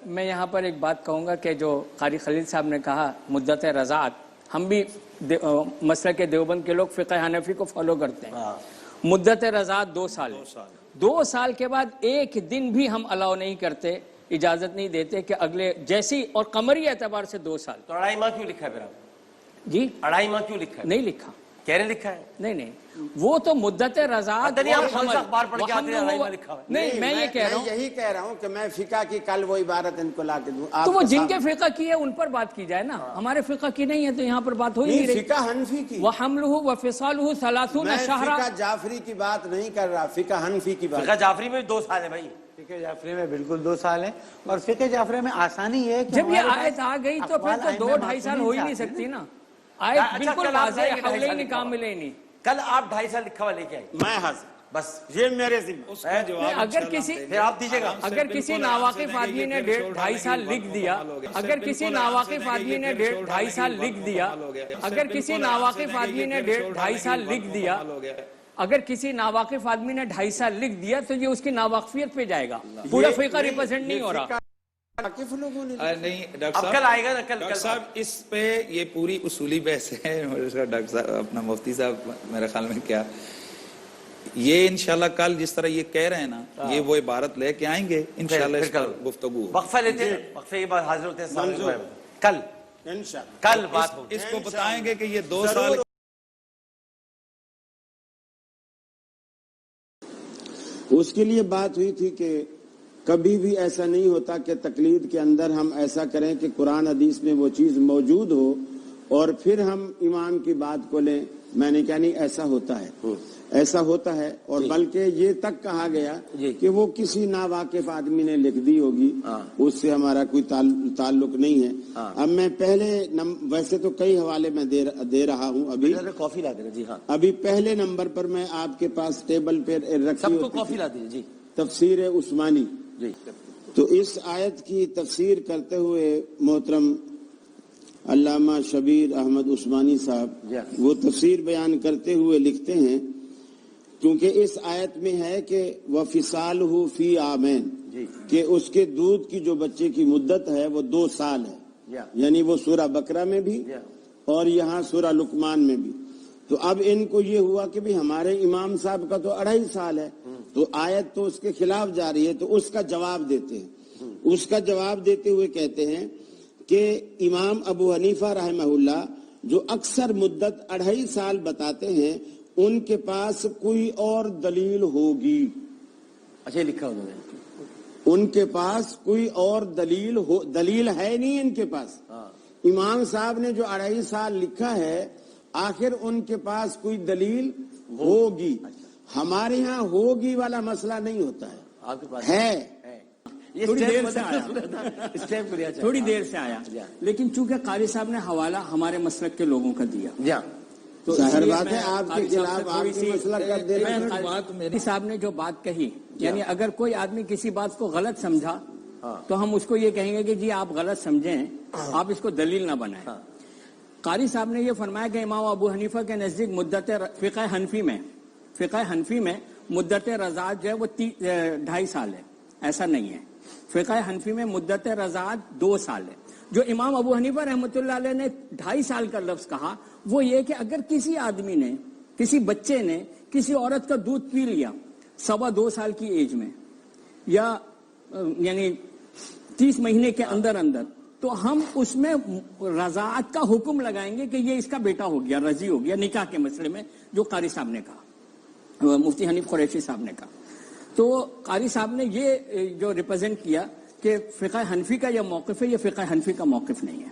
میں یہاں پر ایک بات کہوں گا کہ جو قاری خلیل صاحب نے کہا مدت رضاعت، ہم بھی مسلک دیوبند کے لوگ فقہ حنفی کو فالو کرتے ہیں. مدت رضاعت 2 سال. 2 سال کے بعد ایک دن بھی ہم الاؤ نہیں کرتے، اجازت نہیں دیتے کہ اگلے جیسی، اور قمری اعتبار سے 2 سال. تو 2.5 ماہ کیوں لکھا ہے پھر آپ؟ جی 2.5 ماہ کیوں لکھا ہے؟ نہیں لکھا. کہہ رہے لکھا ہے؟ نہیں وہ تو مدت رضاعت نہیں، میں یہ کہہ رہا ہوں، یہی کہہ رہا ہوں کہ میں فقہ کی کل وہ عبارت ان کو لا کے دوں. تو وہ جن کے فقہ کی ہے ان پر بات کی جائے نا، ہمارے فقہ کی نہیں ہے تو یہاں پر بات ہو ہی نہیں رہی. فقہ حنفی کی. وَحَمْلُهُ وَفِصَالُهُ 30 میں شهرا. فقہ جعفری کی بات نہیں کر رہا، فقہ حنفی کی بات. فقہ جعفری میں 2 سال ہے بھائی. فقہ جعفری میں بالکل 2 سال ہیں، اور فقہ جعفری میں آسانی ہے کہ جب یہ آیت آ گئی تو پھر تو 2-2.5 سال ہو ہی نہیں سکتی نا. آیت بالکل واضح ہے، حولین کاملین. کل آپ 2.5 سال لکھا ہوا لے کے آئے. میں حاضر، بس یہ میرے ذمہ. اگر کسی پھر آپ دیجیے گا. اگر کسی ناواقف آدمی نے 2.5 سال لکھ دیا، اگر کسی ناواقف آدمی نے 2.5 سال لکھ دیا، اگر کسی ناواقف آدمی نے 2.5 سال لکھ دیا، اگر کسی ناواقف آدمی نے 2.5 سال لکھ دیا تو یہ اس کی ناواقفیت پہ جائے گا، پورا فقہ ریپرزینٹ نہیں ہو رہا. نہیں ڈاکٹر اب کل آئے گا نا. ڈاکٹر صاحب اس پہ یہ پوری اصولی بحث ہے. ڈاکٹر صاحب اپنا مفتی صاحب میرے خیال میں کیا یہ انشاءاللہ کل جس طرح یہ کہہ رہے ہیں نا، یہ وہ عبارت لے کے آئیں گے انشاءاللہ. اس پر گفتگو وقفہ لیتے ہیں، وقفے کے بعد حاضر ہوتے ہیں کل انشاءاللہ. کل بات ہوگی. اس کو بتائیں گے کہ یہ 2 سال اس کے لیے بات ہوئی تھی کہ کبھی بھی ایسا نہیں ہوتا کہ تقلید کے اندر ہم ایسا کریں کہ قرآن حدیث میں وہ چیز موجود ہو اور پھر ہم امام کی بات کو لیں. میں نے کہا نہیں، ایسا ہوتا ہے، ایسا ہوتا ہے. اور بلکہ یہ تک کہا گیا کہ وہ کسی ناواقف آدمی نے لکھ دی ہوگی، اس سے ہمارا کوئی تعلق نہیں ہے. اب میں پہلے ویسے تو کئی حوالے میں دے رہا ہوں. ابھی کافی لا دینا. جی ہاں، ابھی پہلے نمبر پر میں آپ کے پاس ٹیبل پہ سب کو کافی لا دیجیے. جی تفسیر عثمانی. جی تو اس آیت کی تفسیر کرتے ہوئے محترم علامہ شبیر احمد عثمانی صاحب وہ تفسیر بیان کرتے ہوئے لکھتے ہیں، کیونکہ اس آیت میں ہے کہ وَفِصَالُهُ فِي عَامَيْنِ، کہ اس کے دودھ کی جو بچے کی مدت ہے وہ 2 سال ہے. یعنی وہ سورہ بقرہ میں بھی اور یہاں سورہ لقمان میں بھی. تو اب ان کو یہ ہوا کہ بھی ہمارے امام صاحب کا تو 2.5 سال ہے، تو آیت تو اس کے خلاف جا رہی ہے. تو اس کا جواب دیتے ہیں. اس کا جواب دیتے ہوئے کہتے ہیں کہ امام ابو حنیفہ رحمہ اللہ جو اکثر مدت 2.5 سال بتاتے ہیں، ان کے پاس کوئی اور دلیل ہوگی. اچھا لکھا انہوں نے، ان کے پاس کوئی اور دلیل ہے نہیں ان کے پاس. امام صاحب نے جو 2.5 سال لکھا ہے، آخر ان کے پاس کوئی دلیل ہوگی. ہمارے ہاں ہوگی والا مسئلہ نہیں ہوتا ہے، آپ کے پاس ہے. تھوڑی دیر سے آیا، لیکن چونکہ قاری صاحب نے حوالہ ہمارے مسلک کے لوگوں کا دیا تو ظاہر بات ہے آپ کے خلاف آپ کی مسئلہ کر دے رہے ہیں. قاری صاحب نے جو بات کہی، یعنی اگر کوئی آدمی کسی بات کو غلط سمجھا تو ہم اس کو یہ کہیں گے کہ جی آپ غلط سمجھیں، آپ اس کو دلیل نہ بنائیں. قاری صاحب نے یہ فرمایا کہ امام ابو حنیفہ کے نزدیک مدت فقہ حنفی میں مدت رضاعت جو ہے وہ 2.5 سال ہے. ایسا نہیں ہے، فقہ حنفی میں مدت رضاعت 2 سال ہے. جو امام ابو حنیفہ رحمۃ اللہ علیہ نے 2.5 سال کا لفظ کہا، وہ یہ کہ اگر کسی آدمی نے، کسی بچے نے کسی عورت کا دودھ پی لیا 2.25 سال کی ایج میں، یا یعنی 30 مہینے کے اندر تو ہم اس میں رضاعت کا حکم لگائیں گے کہ یہ اس کا بیٹا ہو گیا، رضی ہو گیا نکاح کے مسئلے میں، جو قاری صاحب نے کہا، مفتی حنیف قریشی صاحب نے کہا. تو قاری صاحب نے یہ جو ریپرزینٹ کیا کہ فقہ حنفی کا یہ موقف ہے، یہ فقہ حنفی کا موقف نہیں ہے.